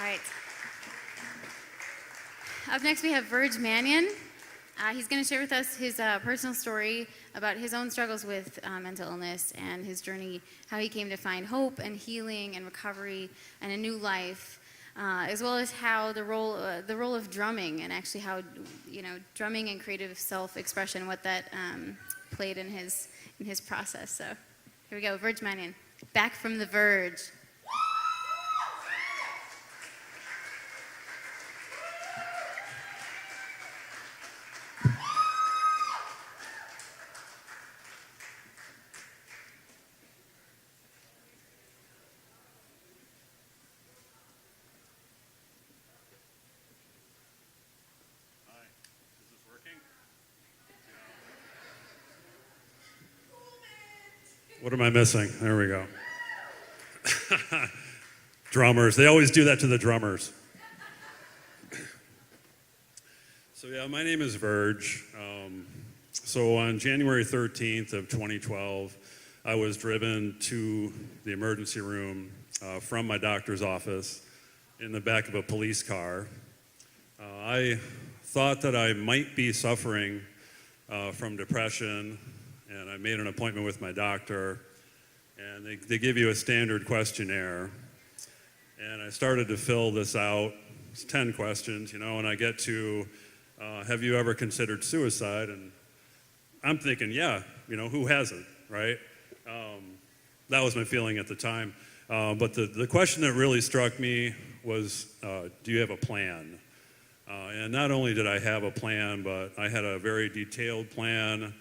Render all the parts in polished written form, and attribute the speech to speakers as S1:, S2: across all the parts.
S1: right. Up next, we have Verge Manyen. He's going to share with us his personal story about his own struggles with mental illness and his journey, how he came to find hope and healing and recovery and a new life, as well as how the role of drumming and actually how drumming and creative self-expression, what that played in his process. So here we go, Verge Manyen, back from the Verge.
S2: What am I missing? There we go. Drummers. They always do that to the drummers. So yeah, my name is Verge. So on January 13th of 2012, I was driven to the emergency room from my doctor's office in the back of a police car. I thought that I might be suffering from depression, and I made an appointment with my doctor, and they give you a standard questionnaire. And I started to fill this out. It's 10 questions, and I get to, have you ever considered suicide? And I'm thinking, yeah, who hasn't, right? That was my feeling at the time. But the question that really struck me was, do you have a plan? And not only did I have a plan, but I had a very detailed plan.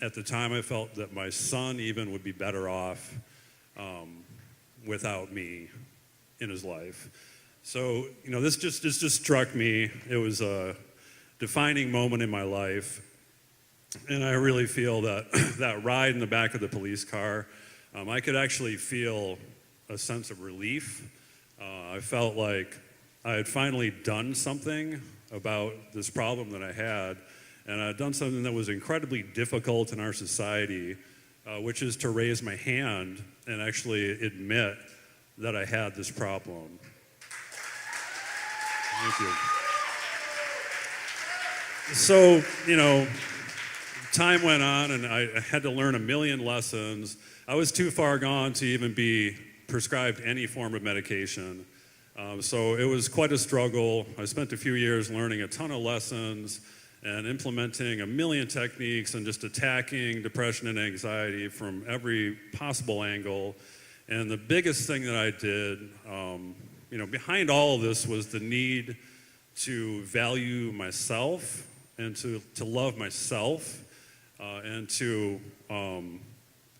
S2: At the time, I felt that my son even would be better off without me in his life. So, this just struck me. It was a defining moment in my life. And I really feel that that ride in the back of the police car, I could actually feel a sense of relief. I felt like I had finally done something about this problem that I had. And I'd done something that was incredibly difficult in our society, which is to raise my hand and actually admit that I had this problem. Thank you. So, time went on and I had to learn a million lessons. I was too far gone to even be prescribed any form of medication. So it was quite a struggle. I spent a few years learning a ton of lessons and implementing a million techniques and just attacking depression and anxiety from every possible angle. And the biggest thing that I did, behind all of this was the need to value myself and to love myself and to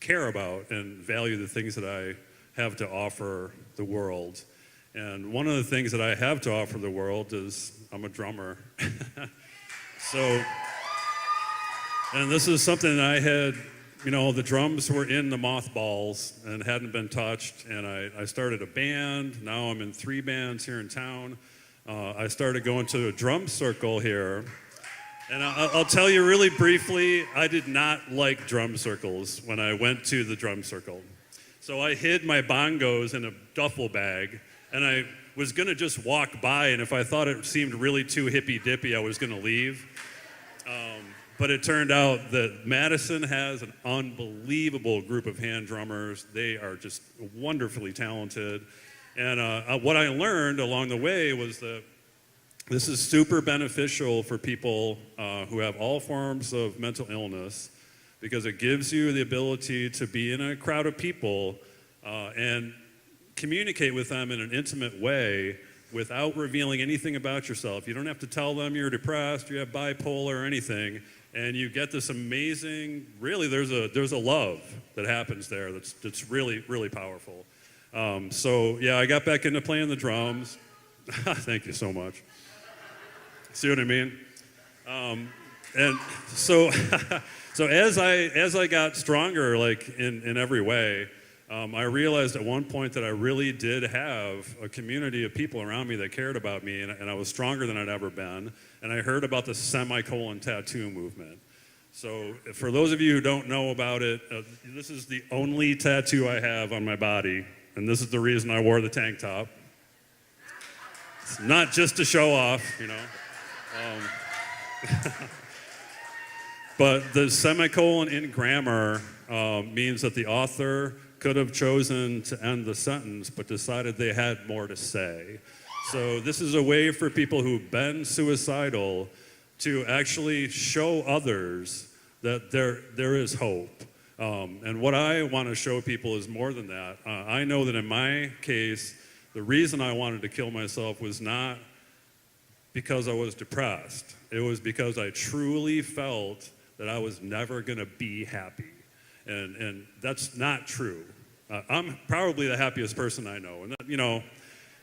S2: care about and value the things that I have to offer the world. And one of the things that I have to offer the world is I'm a drummer. So, and this is something that I had, the drums were in the mothballs and hadn't been touched, and I started a band. Now I'm in 3 bands here in town. I started going to a drum circle here, and I'll tell you really briefly, I did not like drum circles when I went to the drum circle. So I hid my bongos in a duffel bag, and I was gonna just walk by, and if I thought it seemed really too hippy-dippy, I was gonna leave. But it turned out that Madison has an unbelievable group of hand drummers. They are just wonderfully talented. And what I learned along the way was that this is super beneficial for people who have all forms of mental illness, because it gives you the ability to be in a crowd of people and communicate with them in an intimate way without revealing anything about yourself. You don't have to tell them you're depressed, you have bipolar or anything, and you get this amazing, really there's a love that happens there that's really, really powerful. So yeah, I got back into playing the drums. Thank you so much. See what I mean? And so so as I got stronger, like in every way, I realized at one point that I really did have a community of people around me that cared about me, and I was stronger than I'd ever been. And I heard about the semicolon tattoo movement. So for those of you who don't know about it, this is the only tattoo I have on my body, and this is the reason I wore the tank top. It's not just to show off, But the semicolon in grammar means that the author could have chosen to end the sentence, but decided they had more to say. So this is a way for people who've been suicidal to actually show others that there is hope. And what I want to show people is more than that. I know that in my case, the reason I wanted to kill myself was not because I was depressed. It was because I truly felt that I was never going to be happy. And that's not true. I'm probably the happiest person I know. And,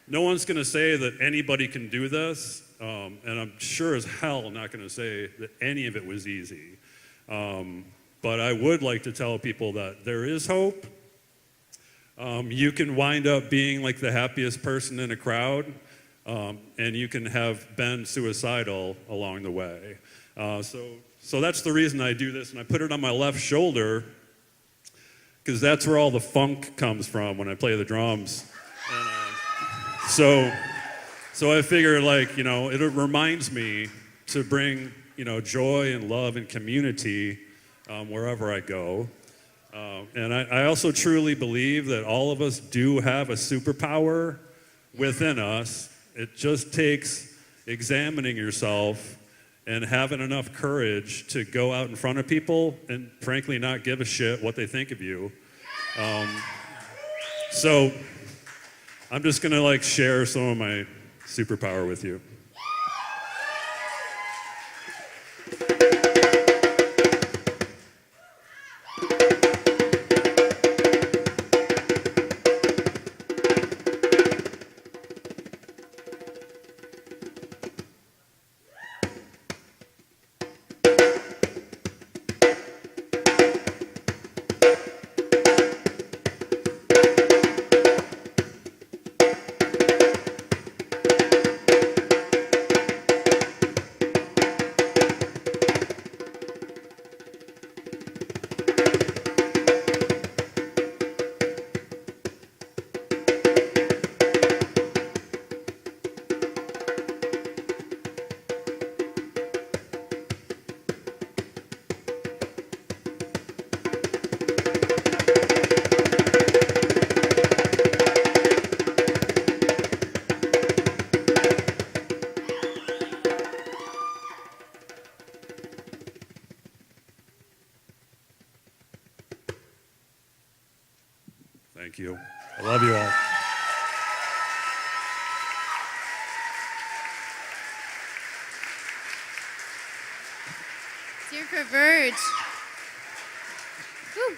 S2: no one's going to say that anybody can do this. And I'm sure as hell not going to say that any of it was easy. But I would like to tell people that there is hope. You can wind up being like the happiest person in a crowd, and you can have been suicidal along the way. So that's the reason I do this, and I put it on my left shoulder because that's where all the funk comes from when I play the drums. And, so I figure, it reminds me to bring, joy and love and community wherever I go. And I also truly believe that all of us do have a superpower within us. It just takes examining yourself and having enough courage to go out in front of people and frankly not give a shit what they think of you. So I'm just gonna share some of my superpower with you. Thank you. I love you all.
S1: It's here for Verge. Woo.